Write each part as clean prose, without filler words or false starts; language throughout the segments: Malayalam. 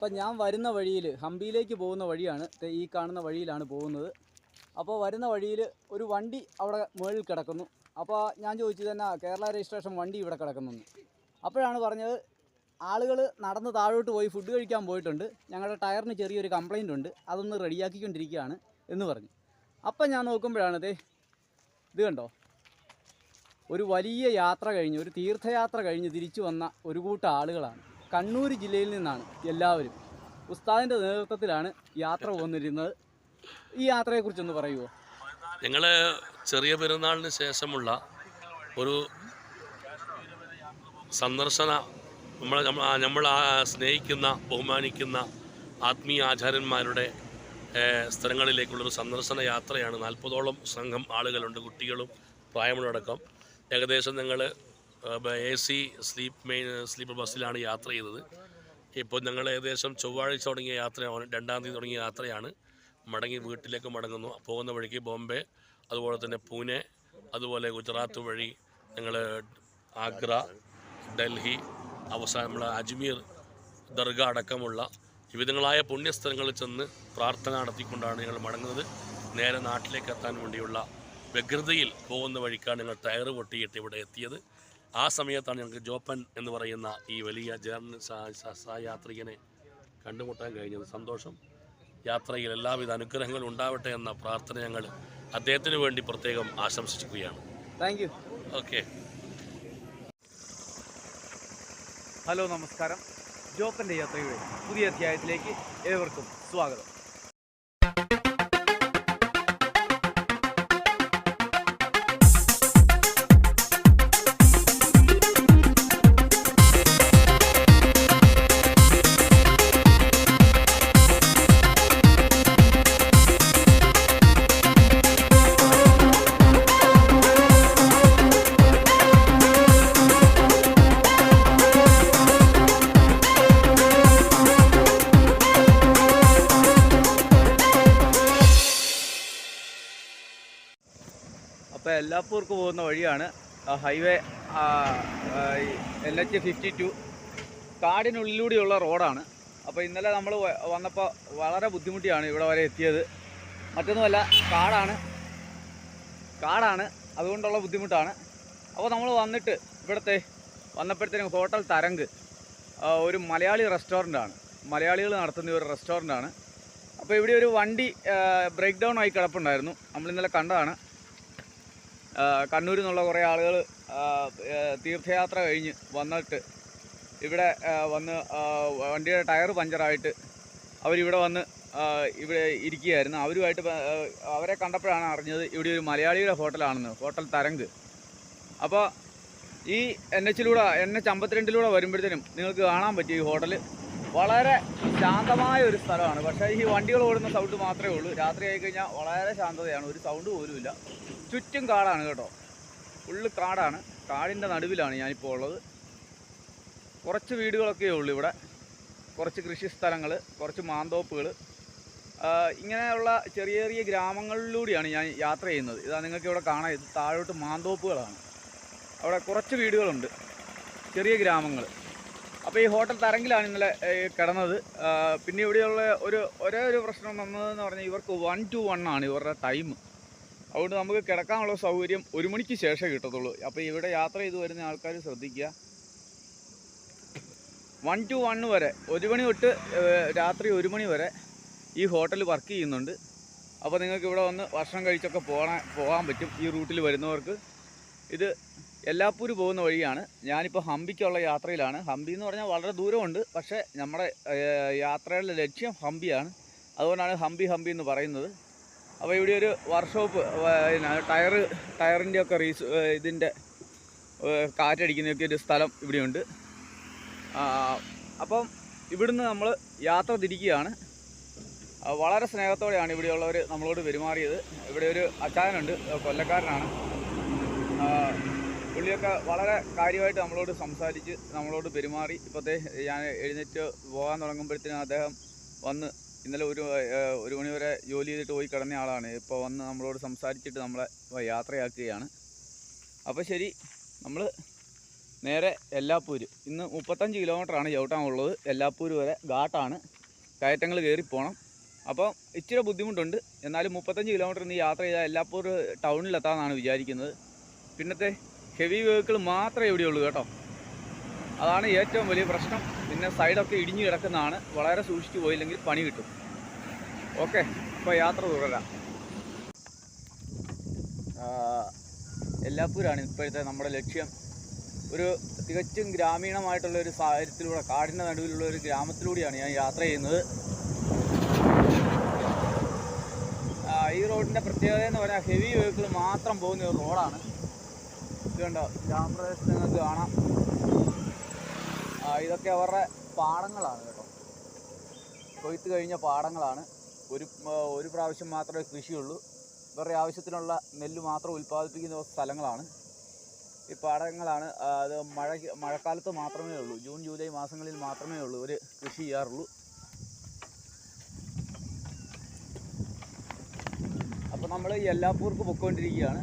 അപ്പം ഞാൻ വരുന്ന വഴിയിൽ ഹംപിയിലേക്ക് പോകുന്ന വഴിയാണ്, ഈ കാണുന്ന വഴിയിലാണ് പോകുന്നത്. അപ്പോൾ വരുന്ന വഴിയിൽ ഒരു വണ്ടി അവിടെ മുകളിൽ കിടക്കുന്നു. അപ്പോൾ ഞാൻ ചോദിച്ചു തന്നെ കേരള രജിസ്ട്രേഷൻ വണ്ടി ഇവിടെ കിടക്കുന്നെന്ന്. അപ്പോഴാണ് പറഞ്ഞത് ആളുകൾ നടന്ന് താഴോട്ട് പോയി ഫുഡ് കഴിക്കാൻ പോയിട്ടുണ്ട്, ഞങ്ങളുടെ ടയറിന് ചെറിയൊരു കംപ്ലയിൻ്റ് ഉണ്ട്, അതൊന്ന് റെഡിയാക്കിക്കൊണ്ടിരിക്കുകയാണ് എന്ന് പറഞ്ഞു. അപ്പം ഞാൻ നോക്കുമ്പോഴാണ് ഇത് കണ്ടോ, ഒരു വലിയ യാത്ര കഴിഞ്ഞ്, ഒരു തീർത്ഥയാത്ര കഴിഞ്ഞ് തിരിച്ചു വന്ന ഒരു കൂട്ടം ആളുകളാണ്. കണ്ണൂർ ജില്ലയിൽ നിന്നാണ് എല്ലാവരും. ഉസ്താദിൻ്റെ നേതൃത്വത്തിലാണ് യാത്ര പോന്നിരുന്നത്. ഈ യാത്രയെക്കുറിച്ചൊന്ന് പറയുമോ? ഞങ്ങൾ ചെറിയ പെരുന്നാളിന് ശേഷമുള്ള ഒരു സന്ദർശന, നമ്മൾ സ്നേഹിക്കുന്ന ബഹുമാനിക്കുന്ന ആത്മീയ ആചാര്യന്മാരുടെ സ്ഥലങ്ങളിലേക്കുള്ളൊരു സന്ദർശന യാത്രയാണ്. 40ഓളം സംഘം ആളുകളുണ്ട്, കുട്ടികളും പ്രായമുള്ളടക്കം. ഏകദേശം ഞങ്ങൾ AC സ്ലീപ്പർ ബസ്സിലാണ് യാത്ര ചെയ്തത്. ഇപ്പോൾ ഞങ്ങൾ ഏകദേശം ചൊവ്വാഴ്ച തുടങ്ങിയ യാത്രയാണ്, 2-ാം തീയതി തുടങ്ങിയ യാത്രയാണ്. മടങ്ങി വീട്ടിലേക്ക് മടങ്ങുന്നു. പോകുന്ന വഴിക്ക് ബോംബെ, അതുപോലെ തന്നെ പൂനെ, അതുപോലെ ഗുജറാത്ത് വഴി ഞങ്ങൾ ആഗ്ര, ഡൽഹി, അവസാനം നമ്മൾ അജ്മീർ ദർഗ അടക്കമുള്ള വിവിധങ്ങളായ പുണ്യസ്ഥലങ്ങളിൽ ചെന്ന് പ്രാർത്ഥന നടത്തിക്കൊണ്ടാണ് ഞങ്ങൾ മടങ്ങുന്നത്. നേരെ നാട്ടിലേക്ക് എത്താൻ വേണ്ടിയുള്ള വ്യഗ്രതയിൽ പോകുന്ന വഴിക്കാണ് ഞങ്ങൾ ടയർ പൊട്ടിയിട്ട് ഇവിടെ എത്തിയത്. ആ സമയത്താണ് ഞങ്ങൾക്ക് ജോപ്പൻ എന്ന് പറയുന്ന ഈ വലിയ ജേർണൽ യാത്രികനെ കണ്ടുമുട്ടാൻ കഴിഞ്ഞത്. സന്തോഷം. യാത്രയിൽ എല്ലാവിധ അനുഗ്രഹങ്ങളും ഉണ്ടാവട്ടെ എന്ന പ്രാർത്ഥന ഞങ്ങൾ അദ്ദേഹത്തിന് വേണ്ടി പ്രത്യേകം ആശംസിക്കുകയാണ്. Thank you. ഓക്കെ. ഹലോ, നമസ്കാരം. ജോപ്പൻ്റെ യാത്രയുടെ പുതിയ അധ്യായത്തിലേക്ക് ഏവർക്കും സ്വാഗതം. അപ്പോൾ എല്ലാപ്പൂർക്ക് പോകുന്ന വഴിയാണ്, ഹൈവേ NH52 കാടിനുള്ളിലൂടെയുള്ള റോഡാണ്. അപ്പോൾ ഇന്നലെ നമ്മൾ വന്നപ്പോൾ വളരെ ബുദ്ധിമുട്ടിയാണ് ഇവിടെ വരെ എത്തിയത്. മറ്റൊന്നുമല്ല, കാടാണ്, അതുകൊണ്ടുള്ള ബുദ്ധിമുട്ടാണ്. അപ്പോൾ നമ്മൾ വന്നപ്പോഴത്തേനും ഹോട്ടൽ തരങ്ക് ഒരു മലയാളി റെസ്റ്റോറൻ്റാണ്, മലയാളികൾ നടത്തുന്ന ഒരു റെസ്റ്റോറൻ്റാണ്. അപ്പോൾ ഇവിടെ ഒരു വണ്ടി ബ്രേക്ക് ഡൗൺ ആയി കിടപ്പുണ്ടായിരുന്നു, നമ്മളിന്നലെ കണ്ടതാണ്. കണ്ണൂരിൽ നിന്നുള്ള കുറേ ആളുകൾ തീർത്ഥയാത്ര കഴിഞ്ഞ് വന്നിട്ട് ഇവിടെ വന്ന് വണ്ടിയുടെ ടയർ പഞ്ചറായിട്ട് അവരിവിടെ വന്ന് ഇവിടെ ഇരിക്കുകയായിരുന്നു. അവരെ കണ്ടപ്പോഴാണ് അറിഞ്ഞത് ഇവിടെ ഒരു മലയാളിയുടെ ഹോട്ടലാണെന്ന്, ഹോട്ടൽ തരങ്ക്. അപ്പോൾ ഈ NH52 വരുമ്പോഴത്തേനും നിങ്ങൾക്ക് കാണാൻ പറ്റും ഈ ഹോട്ടൽ വളരെ ശാന്തമായ ഒരു സ്ഥലമാണ്. പക്ഷേ ഈ വണ്ടികൾ ഓടുന്ന സൗണ്ട് മാത്രമേ ഉള്ളൂ. രാത്രി ആയിക്കഴിഞ്ഞാൽ വളരെ ശാന്തതയാണ്, ഒരു സൗണ്ട് പോലുമില്ല. ചുറ്റും കാടാണ് കേട്ടോ, ഫുള്ള് കാടാണ്. കാടിൻ്റെ നടുവിലാണ് ഞാനിപ്പോൾ ഉള്ളത്. കുറച്ച് വീടുകളൊക്കെ ഉള്ളൂ ഇവിടെ, കുറച്ച് കൃഷി സ്ഥലങ്ങൾ, കുറച്ച് മാന്തോപ്പുകൾ, ഇങ്ങനെയുള്ള ചെറിയ ചെറിയ ഗ്രാമങ്ങളിലൂടെയാണ് ഞാൻ യാത്ര ചെയ്യുന്നത്. ഇതാ നിങ്ങൾക്ക് ഇവിടെ കാണാം, ഇത് താഴോട്ട് മാന്തോപ്പുകളാണ്. അവിടെ കുറച്ച് വീടുകളുണ്ട്, ചെറിയ ഗ്രാമങ്ങൾ. അപ്പോൾ ഈ ഹോട്ടൽ തരങ്കിലാണ് ഇന്നലെ കിടന്നത്. പിന്നെ ഇവിടെയുള്ള ഒരേ ഒരു പ്രശ്നം വന്നതെന്ന് പറഞ്ഞാൽ ഇവർക്ക് 1 to 1 ആണ് ഇവരുടെ ടൈം. അതുകൊണ്ട് നമുക്ക് കിടക്കാനുള്ള സൗകര്യം 1 മണിക്ക് ശേഷമേ കിട്ടത്തുള്ളൂ. അപ്പോൾ ഇവിടെ യാത്ര ചെയ്ത് വരുന്ന ആൾക്കാർ ശ്രദ്ധിക്കുക, 1 to 1 വരെ, 1 മണി തൊട്ട് രാത്രി 1 മണി വരെ ഈ ഹോട്ടൽ വർക്ക് ചെയ്യുന്നുണ്ട്. അപ്പോൾ നിങ്ങൾക്ക് ഇവിടെ വന്ന് ഭക്ഷണം കഴിച്ചൊക്കെ പോകാൻ പറ്റും ഈ റൂട്ടിൽ വരുന്നവർക്ക്. ഇത് എല്ലാപ്പൂർ പോകുന്ന വഴിയാണ്. ഞാനിപ്പോൾ ഹംപിക്കുള്ള യാത്രയിലാണ്. ഹംപി എന്ന് പറഞ്ഞാൽ വളരെ ദൂരമുണ്ട്, പക്ഷേ നമ്മുടെ യാത്രയുടെ ലക്ഷ്യം ഹംപിയാണ്. അതുകൊണ്ടാണ് ഹംപി എന്ന് പറയുന്നത്. അപ്പോൾ ഇവിടെ ഒരു വർക്ക്ഷോപ്പ്, ടയറിൻ്റെയൊക്കെ ഇതിൻ്റെ കാറ്റടിക്കുന്നതൊക്കെ ഒരു സ്ഥലം ഇവിടെയുണ്ട്. അപ്പം ഇവിടുന്ന് നമ്മൾ യാത്ര തിരിക്കുകയാണ്. വളരെ സ്നേഹത്തോടെയാണ് ഇവിടെയുള്ളവർ നമ്മളോട് പെരുമാറിയത്. ഇവിടെ ഒരു അച്ചായനുണ്ട്, കൊല്ലക്കാരനാണ്. പുള്ളിയൊക്കെ വളരെ കാര്യമായിട്ട് നമ്മളോട് സംസാരിച്ച് നമ്മളോട് പെരുമാറി. ഇപ്പോഴത്തെ ഞാൻ എഴുന്നേറ്റ് പോകാൻ തുടങ്ങുമ്പോഴത്തേനും അദ്ദേഹം വന്ന്, ഇന്നലെ ഒരു മണി വരെ ജോലി ചെയ്തിട്ട് പോയി കിടന്ന ആളാണ്, ഇപ്പോൾ വന്ന് നമ്മളോട് സംസാരിച്ചിട്ട് നമ്മളെ യാത്രയാക്കുകയാണ്. അപ്പോൾ ശരി, നമ്മൾ നേരെ എല്ലാപ്പൂര്. ഇന്ന് 35 കിലോമീറ്ററാണ് ചവിട്ടാനുള്ളത്. എല്ലാപ്പൂര് വരെ ഘാട്ടാണ്, കയറ്റങ്ങൾ കയറി പോകണം. അപ്പോൾ ഇച്ചിരി ബുദ്ധിമുട്ടുണ്ട്. എന്നാലും 35 കിലോമീറ്റർ ഇന്ന് യാത്ര ചെയ്താൽ എല്ലാപ്പൂർ ടൗണിലെത്താമെന്നാണ് വിചാരിക്കുന്നത്. പിന്നത്തെ ഹെവി വെഹിക്കിൾ മാത്രമേ ഇവിടെയുള്ളൂ കേട്ടോ. അതാണ് ഏറ്റവും വലിയ പ്രശ്നം. പിന്നെ സൈഡൊക്കെ ഇടിഞ്ഞു കിടക്കുന്നതാണ്. വളരെ സൂക്ഷിച്ചു പോയില്ലെങ്കിൽ പണി കിട്ടും. ഓക്കെ, ഇപ്പോൾ യാത്ര തുടരാം. എല്ലാപ്പൂരാണ് ഇപ്പോഴത്തെ നമ്മുടെ ലക്ഷ്യം. ഒരു തികച്ചും ഗ്രാമീണമായിട്ടുള്ള ഒരു സാഹചര്യത്തിലൂടെ, കാടിൻ്റെ നടുവിലുള്ള ഒരു ഗ്രാമത്തിലൂടെയാണ് ഞാൻ യാത്ര ചെയ്യുന്നത്. ഈ റോഡിൻ്റെ പ്രത്യേകത എന്ന് പറഞ്ഞാൽ ഹെവി വെഹിക്കിൾ മാത്രം പോകുന്ന ഒരു റോഡാണ്. ഇതുണ്ടോ, ഗ്രാമപ്രദേശത്ത് നിങ്ങൾക്ക് കാണാം. ഇതൊക്കെ അവരുടെ പാടങ്ങളാണ് കേട്ടോ, കൊയ്ത്ത് കഴിഞ്ഞ പാടങ്ങളാണ്. ഒരു പ്രാവശ്യം മാത്രമേ കൃഷിയുള്ളൂ. ഇവരുടെ ആവശ്യത്തിനുള്ള നെല്ല് മാത്രം ഉൽപ്പാദിപ്പിക്കുന്ന സ്ഥലങ്ങളാണ് ഈ പാടങ്ങളാണ്. അത് മഴക്കാലത്ത് മാത്രമേ ഉള്ളൂ, ജൂൺ ജൂലൈ മാസങ്ങളിൽ മാത്രമേ ഉള്ളൂ ഒരു കൃഷി ചെയ്യാറുള്ളൂ. അപ്പോൾ നമ്മൾ എല്ലാപ്പൂർക്ക് പൊയ്ക്കൊണ്ടിരിക്കുകയാണ്.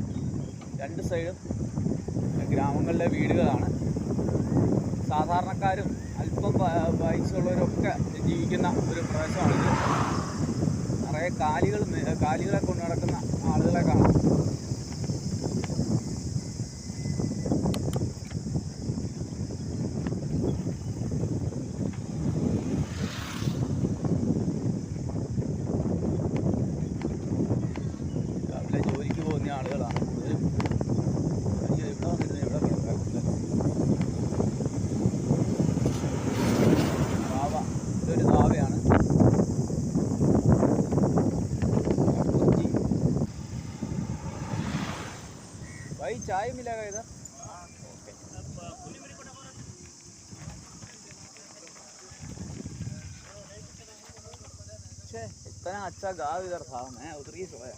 രണ്ട് സൈഡും ഗ്രാമങ്ങളിലെ വീടുകളാണ്. സാധാരണക്കാരും അല്പം പൈസയുള്ളവരൊക്കെ ജീവിക്കുന്ന ഒരു പ്രദേശമാണിത്. നിറയെ കാലികളെ കൊണ്ട് നടക്കുന്ന ആളുകളെ കാണാം. രാവിലെ ജോലിക്ക് പോകുന്ന ആളുകളാണ് കൂടുതലും. ഇവിടെ വന്നിരുന്ന് ഇവിടെ കിടക്കാറുണ്ട്. ഇതൊരു താവയാണ്. भाई चाय मिलेगा इधर? छे, इतना अच्छा गाँव इधर था, मैं उधर ही सोया।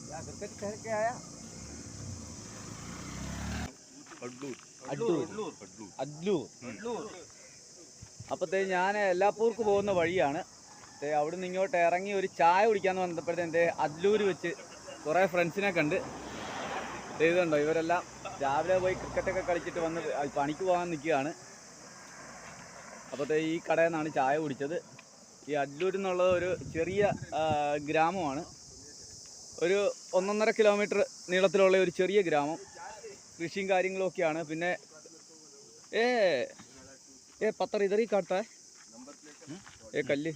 क्या क्रिकेट खेल के आया? അഡ്ലൂർ. അപ്പോഴത്തേ ഞാൻ എല്ലാപ്പൂർക്ക് പോകുന്ന വഴിയാണ്. അവിടെ നിന്ന് ഇങ്ങോട്ട് ഇറങ്ങി ഒരു ചായ കുടിക്കാമെന്ന് വന്നപ്പോഴത്തെ എൻ്റെ അഡ്ലൂർ വെച്ച് കുറേ ഫ്രണ്ട്സിനെ കണ്ട്. ഇതുണ്ടോ, ഇവരെല്ലാം രാവിലെ പോയി ക്രിക്കറ്റൊക്കെ കളിച്ചിട്ട് വന്ന് പണിക്ക് പോകാൻ നിൽക്കുകയാണ്. അപ്പോഴത്തേ ഈ കടയിൽ നിന്നാണ് ചായ കുടിച്ചത്. ഈ അഡ്ലൂർ എന്നുള്ളത് ഒരു ചെറിയ ഗ്രാമമാണ്. ഒരു 1.5 കിലോമീറ്റർ നീളത്തിലുള്ള ഒരു ചെറിയ ഗ്രാമം. കൃഷിയും കാര്യങ്ങളും ഒക്കെയാണ്. പിന്നെ पत्थर इधर ही काटता है, ये कल्ली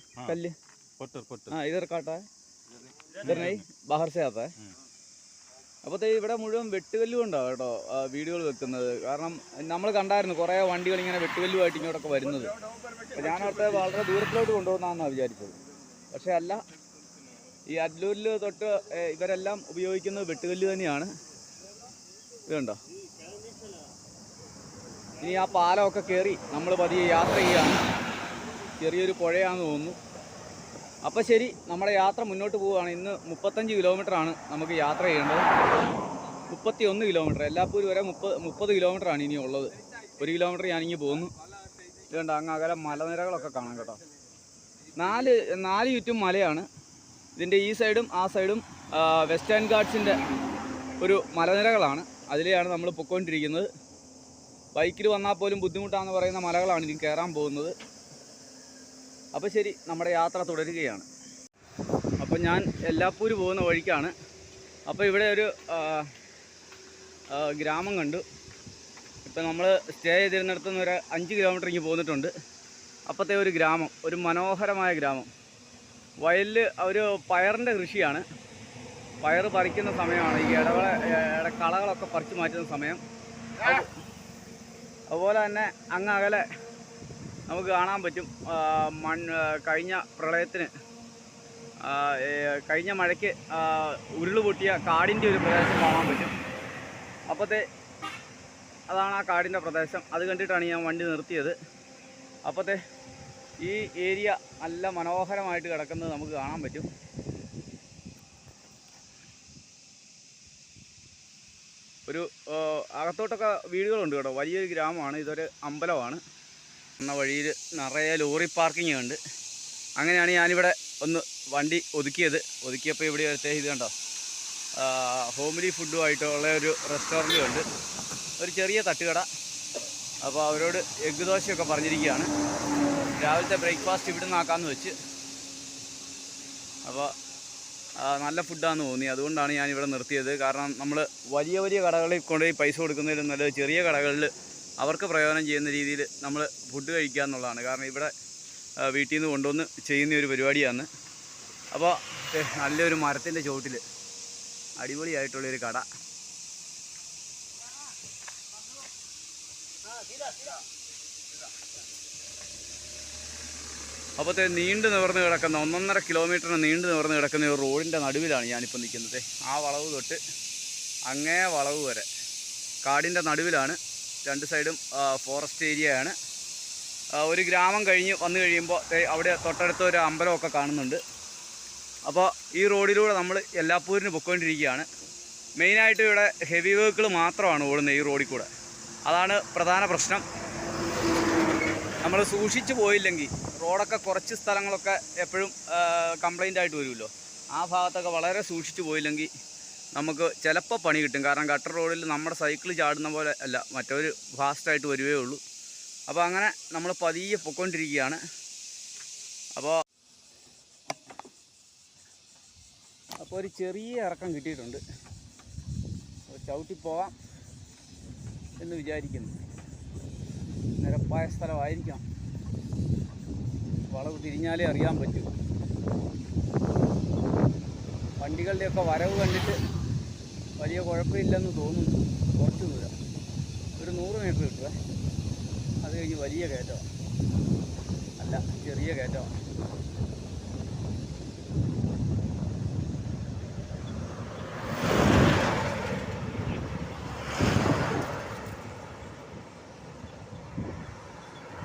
हाँ इधर काटा है, इधर नहीं बाहर से आता है. അപ്പോഴത്തേ ഇവിടെ മുഴുവൻ വെട്ടുകല്ലും ഉണ്ടാവും കേട്ടോ വീഡിയോകൾ വെക്കുന്നത്. കാരണം നമ്മൾ കണ്ടായിരുന്നു കുറേ വണ്ടികൾ ഇങ്ങനെ വെട്ടുകല്ലുമായിട്ട് ഇങ്ങോട്ടൊക്കെ വരുന്നത്. അപ്പോൾ ഞാനവിടുത്തെ വളരെ ദൂരത്തിലോട്ട് കൊണ്ടുപോകുന്നതാണെന്നാണ് വിചാരിച്ചത്. പക്ഷേ അല്ല, ഈ അഡ്ലൂരിൽ തൊട്ട് ഇവരെല്ലാം ഉപയോഗിക്കുന്നത് വെട്ടുകല്ല് തന്നെയാണ്. ഇതുണ്ടോ, ഇനി ആ പാലമൊക്കെ കയറി നമ്മൾ പതിയെ യാത്ര ചെയ്യുകയാണ്. ചെറിയൊരു പുഴയാണെന്ന് തോന്നുന്നു. അപ്പോൾ ശരി, നമ്മുടെ യാത്ര മുന്നോട്ട് പോവുകയാണ്. ഇന്ന് 35 കിലോമീറ്ററാണ് നമുക്ക് യാത്ര ചെയ്യേണ്ടത്. 31 കിലോമീറ്റർ, എല്ലാപ്പൂർ വരെ 30 കിലോമീറ്ററാണ് ഇനി ഉള്ളത്. 1 കിലോമീറ്റർ ഞാനിങ്ങി പോകുന്നു. ഇതുകൊണ്ട് അങ്ങ് അകലെ മലനിരകളൊക്കെ കാണാം കേട്ടോ. നാല് ചുറ്റും മലയാണ്. ഇതിൻ്റെ ഈ സൈഡും ആ സൈഡും വെസ്റ്റേൺ ഗാർഡ്സിൻ്റെ ഒരു മലനിരകളാണ്. അതിലെയാണ് നമ്മൾ പൊയ്ക്കൊണ്ടിരിക്കുന്നത്. ബൈക്കിൽ വന്നാൽ പോലും ബുദ്ധിമുട്ടാണെന്ന് പറയുന്ന മലകളാണ് ഇനി കയറാൻ പോകുന്നത്. അപ്പോൾ ശരി, നമ്മുടെ യാത്ര തുടരുകയാണ്. അപ്പോൾ ഞാൻ എല്ലാപ്പൂർ പോകുന്ന വഴിക്കാണ്. അപ്പോൾ ഇവിടെ ഒരു ഗ്രാമം കണ്ടു. ഇപ്പം നമ്മൾ സ്റ്റേ ചെയ്തിരുന്നിടത്തു നിന്ന് ഒരു 5 കിലോമീറ്റർ ഇങ്ങ് പോന്നിട്ടുണ്ട്. അപ്പോഴത്തെ ഒരു ഗ്രാമം, ഒരു മനോഹരമായ ഗ്രാമം. വയലിൽ ഒരു പയറിൻ്റെ കൃഷിയാണ്. പയർ പറിക്കുന്ന സമയമാണ്. ഈ കളകളൊക്കെ പറിച്ചു മാറ്റുന്ന സമയം. അതുപോലെ തന്നെ അങ്ങ് അകലെ നമുക്ക് കാണാൻ പറ്റും കഴിഞ്ഞ പ്രളയത്തിന്, കഴിഞ്ഞ മഴയ്ക്ക് ഉരുളുപൊട്ടിയ കാടിൻ്റെ ഒരു പ്രദേശം കാണാൻ പറ്റും. അപ്പോഴത്തെ അതാണ് ആ കാടിൻ്റെ പ്രദേശം. അത് കണ്ടിട്ടാണ് ഞാൻ വണ്ടി നിർത്തിയത്. അപ്പോഴത്തെ ഈ ഏരിയ നല്ല മനോഹരമായിട്ട് കിടക്കുന്നത് നമുക്ക് കാണാൻ പറ്റും. ഒരു അകത്തോട്ടൊക്കെ വീടുകളുണ്ട് കേട്ടോ. വലിയൊരു ഗ്രാമമാണ്. ഇതൊരു അമ്പലമാണ്. എന്ന വഴിയിൽ നിറയെ ലോറി പാർക്കിംഗ് ഉണ്ട്. അങ്ങനെയാണ് ഞാനിവിടെ ഒന്ന് വണ്ടി ഒതുക്കിയപ്പോൾ ഇവിടെ അടുത്തേ ഇത് കണ്ടോ, ഹോംലി ഫുഡുമായിട്ടുള്ള ഒരു റെസ്റ്റോറൻറ്റും ഉണ്ട്, ഒരു ചെറിയ തട്ടുകട. അപ്പോൾ അവരോട് എഗ്ഗ് ദോശയൊക്കെ പറഞ്ഞിരിക്കുകയാണ്. രാവിലത്തെ ബ്രേക്ക്ഫാസ്റ്റ് ഇവിടെ നിന്നാക്കാമെന്ന് വെച്ച്. അപ്പോൾ നല്ല ഫുഡാണെന്ന് തോന്നി, അതുകൊണ്ടാണ് ഞാനിവിടെ നിർത്തിയത്. കാരണം നമ്മൾ വലിയ വലിയ കടകളിൽ കൊണ്ടുപോയി പൈസ കൊടുക്കുന്നതിലും നല്ലത് ചെറിയ കടകളിൽ അവർക്ക് പ്രയോജനം ചെയ്യുന്ന രീതിയിൽ നമ്മൾ ഫുഡ് കഴിക്കുക എന്നുള്ളതാണ്. കാരണം ഇവിടെ വീട്ടിൽ നിന്ന് കൊണ്ടുവന്ന് ചെയ്യുന്ന ഒരു പരിപാടിയാണ്. അപ്പോൾ നല്ലൊരു മരത്തിൻ്റെ ചുവട്ടിൽ അടിപൊളിയായിട്ടുള്ളൊരു കട. അപ്പോഴത്തെ നീണ്ടു നിവർന്ന് കിടക്കുന്ന 1.5 കിലോമീറ്ററിന് നീണ്ടു നിവർന്ന് കിടക്കുന്ന ഒരു റോഡിൻ്റെ നടുവിലാണ് ഞാനിപ്പോൾ നിൽക്കുന്നത്. ആ വളവ് തൊട്ട് അങ്ങേ വളവ് വരെ കാടിൻ്റെ നടുവിലാണ്. രണ്ട് സൈഡും ഫോറസ്റ്റ് ഏരിയയാണ്. ഒരു ഗ്രാമം കഴിഞ്ഞ് വന്നു കഴിയുമ്പോൾ അവിടെ തൊട്ടടുത്ത ഒരു അമ്പലമൊക്കെ കാണുന്നുണ്ട്. അപ്പോൾ ഈ റോഡിലൂടെ നമ്മൾ എല്ലാപ്പൂരിന് പൊയ്ക്കൊണ്ടിരിക്കുകയാണ്. മെയിനായിട്ട് ഇവിടെ ഹെവി വെഹിക്കിൾ മാത്രമാണ് ഓടുന്നത് ഈ റോഡിൽ കൂടെ. അതാണ് പ്രധാന പ്രശ്നം. നമ്മൾ സൂക്ഷിച്ച് പോയില്ലെങ്കിൽ റോഡൊക്കെ കുറച്ച് സ്ഥലങ്ങളൊക്കെ എപ്പോഴും കംപ്ലൈൻ്റ് ആയിട്ട് വരുമല്ലോ. ആ ഭാഗത്തൊക്കെ വളരെ സൂക്ഷിച്ച് പോയില്ലെങ്കിൽ നമുക്ക് ചിലപ്പോൾ പണി കിട്ടും. കാരണം ഗട്ടർ റോഡിൽ നമ്മുടെ സൈക്കിൾ ചാടുന്ന പോലെ അല്ല, മറ്റൊരു ഫാസ്റ്റായിട്ട് വരുവേ ഉള്ളൂ. അപ്പോൾ അങ്ങനെ നമ്മൾ പതിയെ പൊയ്ക്കൊണ്ടിരിക്കുകയാണ്. അപ്പോൾ ഒരു ചെറിയ ഇറക്കം കിട്ടിയിട്ടുണ്ട്. ചവിട്ടി പോകാം എന്ന് വിചാരിക്കുന്നു. നിരപ്പായ സ്ഥലമായിരിക്കാം. വളവ് തിരിഞ്ഞാലേ അറിയാൻ പറ്റൂ. വണ്ടികളുടെയൊക്കെ വരവ് കണ്ടിട്ട് വലിയ കുഴപ്പമില്ലെന്ന് തോന്നുന്നു. കുറച്ച് ദൂരം, ഒരു 100 മീറ്റർ കിട്ടുമേ. അത് കഴിഞ്ഞ് വലിയ കയറ്റമാണ്, അല്ല ചെറിയ കയറ്റമാണ്.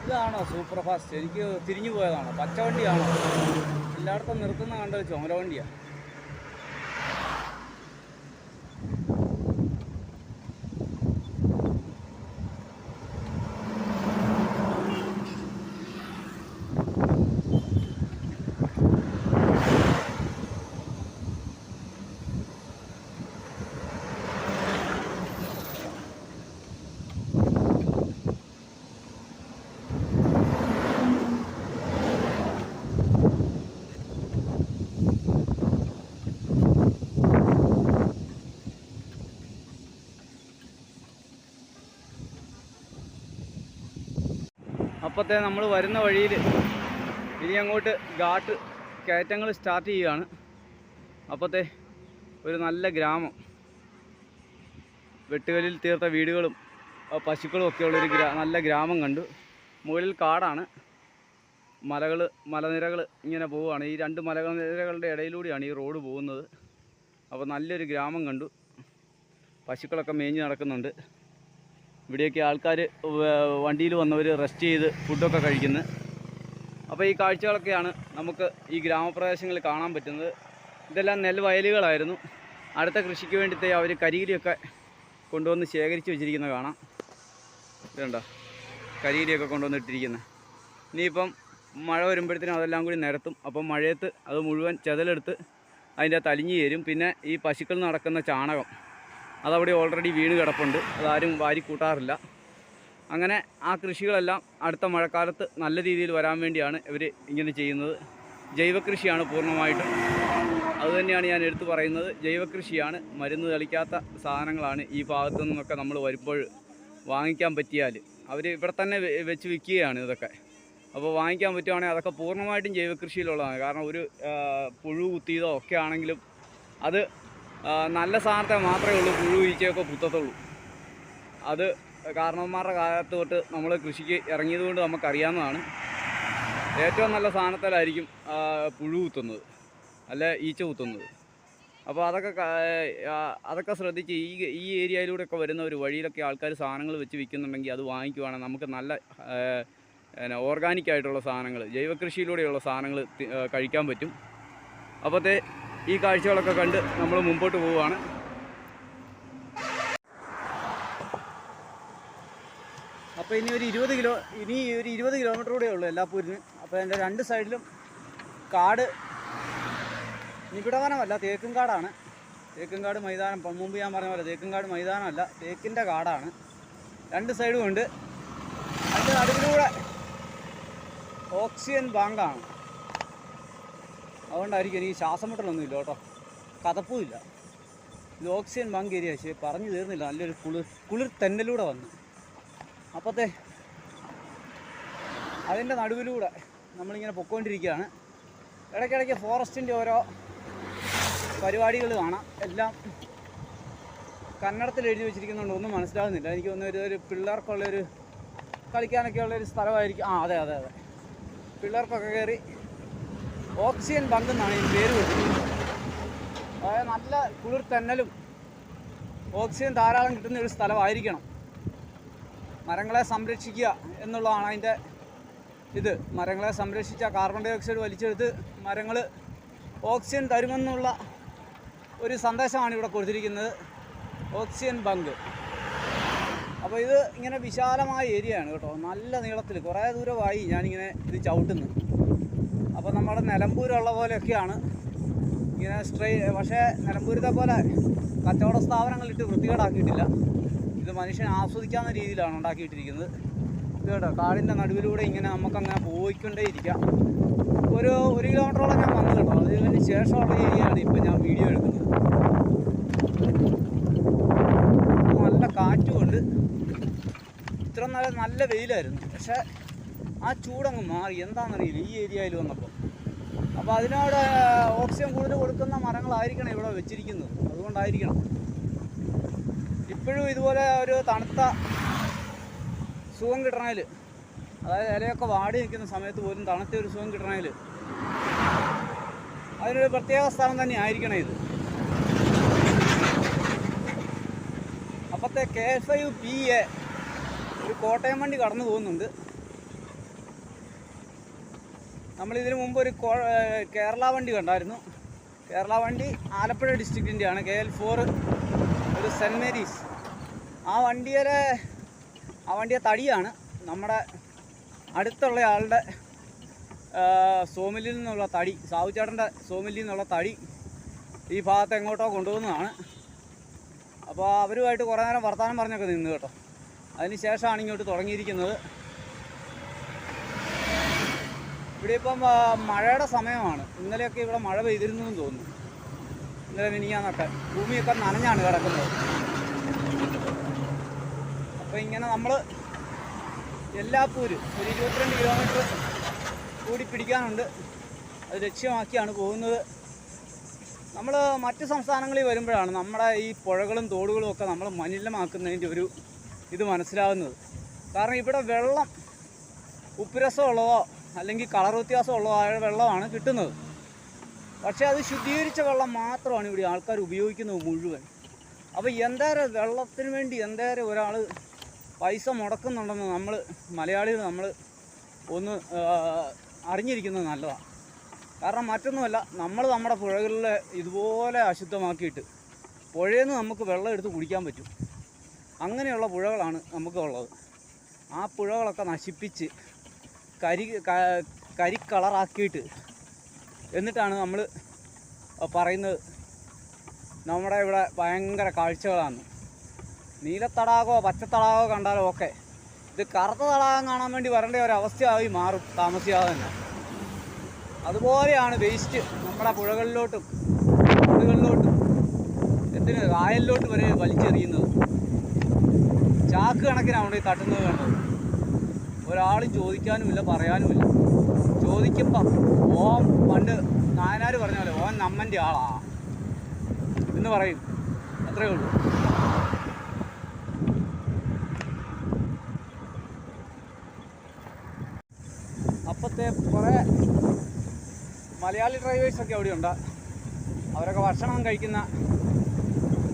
ഇതാണോ സൂപ്പർ ഫാസ്റ്റ്? എനിക്ക് തിരിഞ്ഞു പോയതാണോ? പച്ചവണ്ടിയാണോ? എല്ലായിടത്തും നിർത്തുന്ന കണ്ടത് ചുമല വണ്ടിയാണ്. അപ്പോഴത്തെ നമ്മൾ വരുന്ന വഴിയിൽ ഇനി അങ്ങോട്ട് ഘാട്ട് കയറ്റങ്ങൾ സ്റ്റാർട്ട് ചെയ്യുകയാണ്. അപ്പോഴത്തെ ഒരു നല്ല ഗ്രാമം, വെട്ടുകല്ലിൽ തീർത്ത വീടുകളും പശുക്കളും ഒക്കെയുള്ളൊരു നല്ല ഗ്രാമം കണ്ടു. മുകളിൽ കാടാണ്, മലനിരകൾ ഇങ്ങനെ പോവുകയാണ്. ഈ 2 മലനിരകളുടെ ഇടയിലൂടെയാണ് ഈ റോഡ് പോകുന്നത്. അപ്പോൾ നല്ലൊരു ഗ്രാമം കണ്ടു. പശുക്കളൊക്കെ മേഞ്ഞ് നടക്കുന്നുണ്ട്. ഇവിടെയൊക്കെ ആൾക്കാർ വണ്ടിയിൽ വന്നവർ റെസ്റ്റ് ചെയ്ത് ഫുഡൊക്കെ കഴിക്കുന്നത്. അപ്പോൾ ഈ കാഴ്ചകളൊക്കെയാണ് നമുക്ക് ഈ ഗ്രാമപ്രദേശങ്ങളിൽ കാണാൻ പറ്റുന്നത്. ഇതെല്ലാം നെൽവയലുകളായിരുന്നു. അടുത്ത കൃഷിക്ക് വേണ്ടിയിട്ട് അവർ കരിയിലൊക്കെ കൊണ്ടുവന്ന് ശേഖരിച്ച് വെച്ചിരിക്കുന്നത് കാണാം. ഇതുണ്ടോ, കരിയിലൊക്കെ കൊണ്ടുവന്നിട്ടിരിക്കുന്നത്. ഇനിയിപ്പം മഴ വരുമ്പോഴത്തേനും അതെല്ലാം കൂടി നിരത്തും. അപ്പം മഴയത്ത് അത് മുഴുവൻ ചെതലെടുത്ത് അതിൻ്റെ തലിഞ്ഞ് ചേരും. പിന്നെ ഈ പശുക്കൾ നടക്കുന്ന ചാണകം അതവിടെ ഓൾറെഡി വീണ് കിടപ്പുണ്ട്. അതാരും വാരി കൂട്ടാറില്ല. അങ്ങനെ ആ കൃഷികളെല്ലാം അടുത്ത മഴക്കാലത്ത് നല്ല രീതിയിൽ വരാൻ വേണ്ടിയാണ് ഇവർ ഇങ്ങനെ ചെയ്യുന്നത്. ജൈവകൃഷിയാണ് പൂർണ്ണമായിട്ടും. അതുതന്നെയാണ് ഞാൻ എടുത്തു പറയുന്നത്. ജൈവകൃഷിയാണ്, മരുന്ന് തളിക്കാത്ത സാധനങ്ങളാണ് ഈ ഭാഗത്തു നിന്നൊക്കെ നമ്മൾ വരുമ്പോൾ വാങ്ങിക്കാൻ പറ്റിയാൽ. അവർ ഇവിടെ തന്നെ വെച്ച് വിൽക്കുകയാണ് ഇതൊക്കെ. അപ്പോൾ വാങ്ങിക്കാൻ പറ്റുവാണെങ്കിൽ അതൊക്കെ പൂർണ്ണമായിട്ടും ജൈവകൃഷിയിലുള്ളതാണ്. കാരണം ഒരു പുഴു കുത്തിയതോ ഒക്കെ ആണെങ്കിലും അത് നല്ല സാധനത്തെ മാത്രമേ ഉള്ളൂ പുഴു ഈച്ചയൊക്കെ കുത്തത്തുള്ളൂ. അത് കാരണവന്മാരുടെ കാലത്ത് തൊട്ട് നമ്മൾ കൃഷിക്ക് ഇറങ്ങിയത് കൊണ്ട് നമുക്കറിയാവുന്നതാണ്. ഏറ്റവും നല്ല സാധനത്തിലായിരിക്കും പുഴു കുത്തുന്നത്, അല്ല ഈച്ച കുത്തുന്നത്. അപ്പോൾ അതൊക്കെ ശ്രദ്ധിച്ച് ഈ ഏരിയയിലൂടെയൊക്കെ വരുന്ന ഒരു വഴിയിലൊക്കെ ആൾക്കാർ സാധനങ്ങൾ വെച്ച് വിൽക്കുന്നുണ്ടെങ്കിൽ അത് വാങ്ങിക്കുവാണെങ്കിൽ നമുക്ക് നല്ല ഓർഗാനിക്കായിട്ടുള്ള സാധനങ്ങൾ, ജൈവകൃഷിയിലൂടെയുള്ള സാധനങ്ങൾ കഴിക്കാൻ പറ്റും. അപ്പോഴത്തെ ഈ കാഴ്ചകളൊക്കെ കണ്ട് നമ്മൾ മുമ്പോട്ട് പോവുകയാണ്. അപ്പോൾ ഇനി ഒരു 20 കിലോമീറ്റർ കൂടെ ഉള്ളൂ എല്ലാപ്പൂരിന്. അപ്പോൾ എൻ്റെ 2 സൈഡിലും കാട് നിബിഡവനമല്ല, തേക്കുംകാടാണ്. തേക്കുംകാട് മൈതാനം, മുമ്പ് ഞാൻ പറഞ്ഞ പോലെ തേക്കുംകാട് മൈതാനമല്ല, തേക്കിൻ്റെ കാടാണ്. രണ്ട് സൈഡും ഉണ്ട്. അതിൻ്റെ നടുവിലൂടെ ഓക്സിജൻ ബാങ്കാണ്. അതുകൊണ്ടായിരിക്കും എനിക്ക് ശ്വാസം മുട്ടലൊന്നുമില്ല കേട്ടോ, കതപ്പുമില്ല. ഇത് ഓക്സിജൻ ബാങ്ക് ഏരിയ. പക്ഷേ പറഞ്ഞു തീർന്നില്ല. നല്ലൊരു കുളിർ തെന്നലൂടെ വന്നു. അപ്പോഴത്തെ അതിൻ്റെ നടുവിലൂടെ നമ്മളിങ്ങനെ പൊയ്ക്കൊണ്ടിരിക്കുകയാണ്. ഇടയ്ക്കിടയ്ക്ക് ഫോറസ്റ്റിൻ്റെ ഓരോ പരിപാടികൾ കാണാം. എല്ലാം കന്നഡത്തിൽ എഴുതി വെച്ചിരിക്കുന്നതുകൊണ്ട് ഒന്നും മനസ്സിലാകുന്നില്ല. എനിക്ക് തോന്നുന്നു ഒരു പിള്ളേർക്കുള്ളൊരു കളിക്കാനൊക്കെ ഉള്ളൊരു സ്ഥലമായിരിക്കും. അതെ അതെ അതെ, പിള്ളേർക്കൊക്കെ കയറി ഓക്സിജൻ ബങ്ക് എന്നാണ് ഇതിന് പേര് കൊടുത്തിരിക്കുന്നത്. അതായത് നല്ല കുളിർ തെന്നലും ഓക്സിജൻ ധാരാളം കിട്ടുന്ന ഒരു സ്ഥലമായിരിക്കണം. മരങ്ങളെ സംരക്ഷിക്കുക എന്നുള്ളതാണ് അതിൻ്റെ ഇത്. മരങ്ങളെ സംരക്ഷിച്ച കാർബൺ ഡൈ ഓക്സൈഡ് വലിച്ചെടുത്ത് മരങ്ങൾ ഓക്സിജൻ തരുമെന്നുള്ള ഒരു സന്ദേശമാണ് ഇവിടെ കൊടുത്തിരിക്കുന്നത്, ഓക്സിജൻ ബങ്ക്. അപ്പോൾ ഇത് ഇങ്ങനെ വിശാലമായ ഏരിയയാണ് കേട്ടോ, നല്ല നീളത്തിൽ. കുറേ ദൂരമായി ഞാനിങ്ങനെ ഇത് ചവിട്ടുന്നു. അപ്പോൾ നമ്മുടെ നിലമ്പൂരുള്ള പോലെയൊക്കെയാണ് ഇങ്ങനെ പക്ഷേ നിലമ്പൂരത്തെ പോലെ കച്ചവട സ്ഥാപനങ്ങളിട്ട് വൃത്തികേടാക്കിയിട്ടില്ല. ഇത് മനുഷ്യൻ ആസ്വദിക്കാവുന്ന രീതിയിലാണ് ഉണ്ടാക്കിയിട്ടിരിക്കുന്നത്. ഇത് കേട്ടോ, കാടിൻ്റെ നടുവിലൂടെ ഇങ്ങനെ നമുക്കങ്ങനെ പോയിക്കൊണ്ടേ ഇരിക്കാം. ഒരു കിലോമീറ്ററോളം ഞാൻ വന്നു കേട്ടോ. അതിന് ശേഷമുള്ള ഏരിയയാണ് ഇപ്പോൾ ഞാൻ വീഡിയോ എടുക്കുന്നത്. നല്ല കാറ്റുമുണ്ട്. ഇത്ര നല്ല വെയിലായിരുന്നു, പക്ഷേ ആ ചൂടങ്ങ് മാറി. എന്താണെന്നറിയില്ല ഈ ഏരിയയിൽ വന്നപ്പോൾ. അപ്പോൾ അതിനോട് ഓക്സിജൻ കൂടുതൽ കൊടുക്കുന്ന മരങ്ങളായിരിക്കണം ഇവിടെ വെച്ചിരിക്കുന്നത്. അതുകൊണ്ടായിരിക്കണം ഇപ്പോഴും ഇതുപോലെ ഒരു തണുത്ത സുഖം കിട്ടണേൽ, അതായത് ഇലയൊക്കെ വാടി നിൽക്കുന്ന സമയത്ത് പോലും തണുത്ത ഒരു സുഖം കിട്ടണേൽ അതിനൊരു പ്രത്യേക സ്ഥലം തന്നെ ആയിരിക്കണം ഇത്. അപ്പോഴത്തെ KS5PA ഒരു കോട്ടയം വണ്ടി കടന്നു പോകുന്നുണ്ട്. നമ്മളിതിനു മുമ്പ് ഒരു കേരള വണ്ടി കണ്ടായിരുന്നു. കേരള വണ്ടി ആലപ്പുഴ ഡിസ്ട്രിക്റ്റിൻ്റെയാണ്. KL4 ഒരു സെൻറ്റ് മേരീസ്. ആ വണ്ടിയെ തടിയാണ് നമ്മുടെ അടുത്തുള്ള ആളുടെ സോമില്ലിൽ നിന്നുള്ള തടി, സാവുചേട്ടൻ്റെ സോമില്ലിൽ നിന്നുള്ള തടി ഈ ഭാഗത്ത് എങ്ങോട്ടോ കൊണ്ടുപോകുന്നതാണ്. അപ്പോൾ അവരുമായിട്ട് കുറേ നേരം വർത്തമാനം പറഞ്ഞൊക്കെ നിന്ന് കേട്ടോ. അതിന് ശേഷമാണ് ഇങ്ങോട്ട് തുടങ്ങിയിരിക്കുന്നത്. ഇവിടെ ഇപ്പം മഴയുടെ സമയമാണ്. ഇന്നലെയൊക്കെ ഇവിടെ മഴ പെയ്തിരുന്നെന്ന് തോന്നുന്നു. ഇന്നലെ മിനിഞ്ഞാന്നൊക്കെ ഭൂമിയൊക്കെ നനഞ്ഞാണ് കിടക്കുന്നത്. അപ്പോൾ ഇങ്ങനെ നമ്മൾ എല്ലാപ്പൂര് ഒരു 22 കിലോമീറ്റർ കൂടി പിടിക്കാനുണ്ട്. അത് ലക്ഷ്യമാക്കിയാണ് പോകുന്നത്. നമ്മൾ മറ്റ് സംസ്ഥാനങ്ങളിൽ വരുമ്പോഴാണ് നമ്മുടെ ഈ പുഴകളും തോടുകളും ഒക്കെ നമ്മൾ മലിനമാക്കുന്നതിൻ്റെ ഒരു ഇത് മനസ്സിലാവുന്നത്. കാരണം ഇവിടെ വെള്ളം ഉപ്പുരസമുള്ളതോ അല്ലെങ്കിൽ കളർ വ്യത്യാസമുള്ളതായ വെള്ളമാണ് കിട്ടുന്നത്. പക്ഷേ അത് ശുദ്ധീകരിച്ച വെള്ളം മാത്രമാണ് ഇവിടെ ആൾക്കാർ ഉപയോഗിക്കുന്നത് മുഴുവൻ. അപ്പോൾ എന്തേരം വെള്ളത്തിന് വേണ്ടി എന്തേരം ഒരാൾ പൈസ മുടക്കുന്നുണ്ടെന്ന് നമ്മൾ മലയാളികൾ നമ്മൾ ഒന്ന് അറിഞ്ഞിരിക്കുന്നത് നല്ലതാണ്. കാരണം മറ്റൊന്നുമല്ല, നമ്മൾ നമ്മുടെ പുഴകളിൽ ഇതുപോലെ അശുദ്ധമാക്കിയിട്ട് പുഴയിൽ നിന്ന് നമുക്ക് വെള്ളം എടുത്ത് കുടിക്കാൻ പറ്റും. അങ്ങനെയുള്ള പുഴകളാണ് നമുക്കുള്ളത്. ആ പുഴകളൊക്കെ നശിപ്പിച്ച് കരിക്കളറാക്കിയിട്ട് എന്നിട്ടാണ് നമ്മൾ പറയുന്നത് നമ്മുടെ ഇവിടെ ഭയങ്കര കാഴ്ചകളാണ്. നീലത്തടാകമോ പച്ചത്തടാകമോ കണ്ടാലോ ഒക്കെ ഇത് കറുത്ത തടാകം കാണാൻ വേണ്ടി വരേണ്ട ഒരവസ്ഥയായി മാറും താമസിയാതെ തന്നെ. അതുപോലെയാണ് വേസ്റ്റ് നമ്മുടെ പുഴകളിലോട്ടും തോടുകളിലോട്ടും എന്തിന് കായലിലോട്ട് വരെ വലിച്ചെറിയുന്നത്. ചാക്ക് കണക്കിനാണ് ഈ തട്ടുന്നത് കണ്ടത്. ഒരാളും ചോദിക്കാനുമില്ല, പറയാനുമില്ല. ചോദിക്കുമ്പം ഓൻ പണ്ട് നായനാർ പറഞ്ഞ പോലെ ഓൻ നമ്മൻ്റെ ആളാ എന്ന് പറയും. അത്രയേ ഉള്ളൂ. അപ്പോഴത്തെ കുറേ മലയാളി ഡ്രൈവേഴ്സൊക്കെ അവിടെയുണ്ട്. അവരൊക്കെ ഭക്ഷണം കഴിക്കുന്ന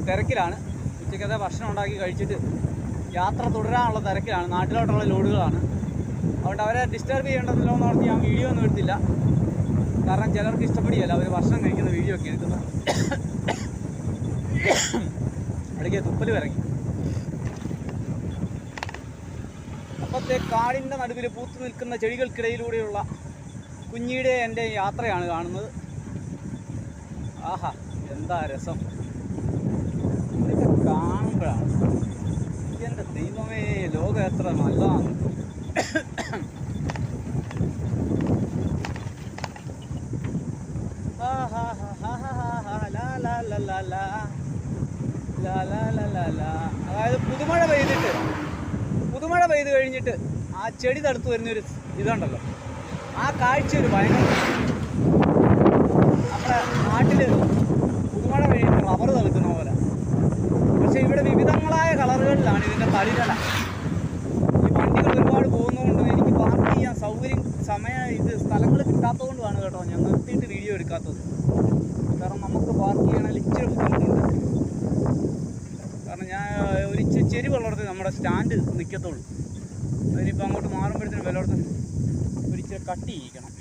തിരക്കിലാണ്. ഉച്ചയ്ക്കത്തെ ഭക്ഷണം ഉണ്ടാക്കി കഴിച്ചിട്ട് യാത്ര തുടരാനുള്ള തിരക്കിലാണ്. നാട്ടിലോട്ടുള്ള ലോഡുകളാണ്. അതുകൊണ്ട് അവരെ ഡിസ്റ്റർബ് ചെയ്യേണ്ടതില്ലോ എന്ന് പറഞ്ഞ് ഞാൻ വീഡിയോ ഒന്നും എടുത്തില്ല. കാരണം ചിലർക്ക് ഇഷ്ടപ്പെടുകയല്ല അവർ ഭക്ഷണം കഴിക്കുന്ന വീഡിയോ ഒക്കെ എടുക്കുന്നത്. ഇടയ്ക്ക് തുപ്പൽ ഇറങ്ങി. അപ്പോഴത്തെ കാടിൻ്റെ നടുവിൽ പൂത്തു നിൽക്കുന്ന ചെടികൾക്കിടയിലൂടെയുള്ള കുഞ്ഞിയുടെ എൻ്റെ യാത്രയാണ് കാണുന്നത്. ആഹാ, എന്താ രസം! ഇതൊക്കെ കാണുമ്പോഴാണ് എൻ്റെ ദൈവമേ, ലോകം എത്ര നല്ലതാണ്. അതായത് പുതുമഴ പെയ്ത് കഴിഞ്ഞിട്ട് ആ ചെടി തടുത്ത് വരുന്നൊരു ഇതുണ്ടല്ലോ, ആ കാഴ്ച ഒരു ഭയങ്കര. നമ്മുടെ നാട്ടിൽ പുതുമഴ പെയ്യുമ്പോൾ റബ്ബർ തളുക്കുന്ന പോലെ, പക്ഷെ ഇവിടെ വിവിധങ്ങളായ കളറുകളിലാണ് ഇതിൻ്റെ തളിരല. ഈ വണ്ടികൾ ഒരുപാട് പോകുന്നതുകൊണ്ട് എനിക്ക് പാർക്ക് ചെയ്യാൻ സ്ഥലങ്ങൾ കിട്ടാത്തതുകൊണ്ടാണ് കേട്ടോ ഞാൻ നിർത്തിയിട്ട് വീഡിയോ എടുക്കാത്തത്. കാരണം നമുക്ക് പാർക്ക് ചെയ്യണമെങ്കിൽ ഇച്ചിരി ബുദ്ധിമുട്ടുണ്ട്. കാരണം ഞാൻ ഇച്ചിരി ചെരിവുള്ളിടത്ത് നമ്മുടെ സ്റ്റാൻഡ് നിൽക്കത്തുള്ളൂ. അതിനിപ്പോൾ അങ്ങോട്ട് മാറുമ്പോഴത്തേനും വല്ലയിടത്തും ഒരിച്ചിരി കട്ട് ചെയ്യിക്കണം.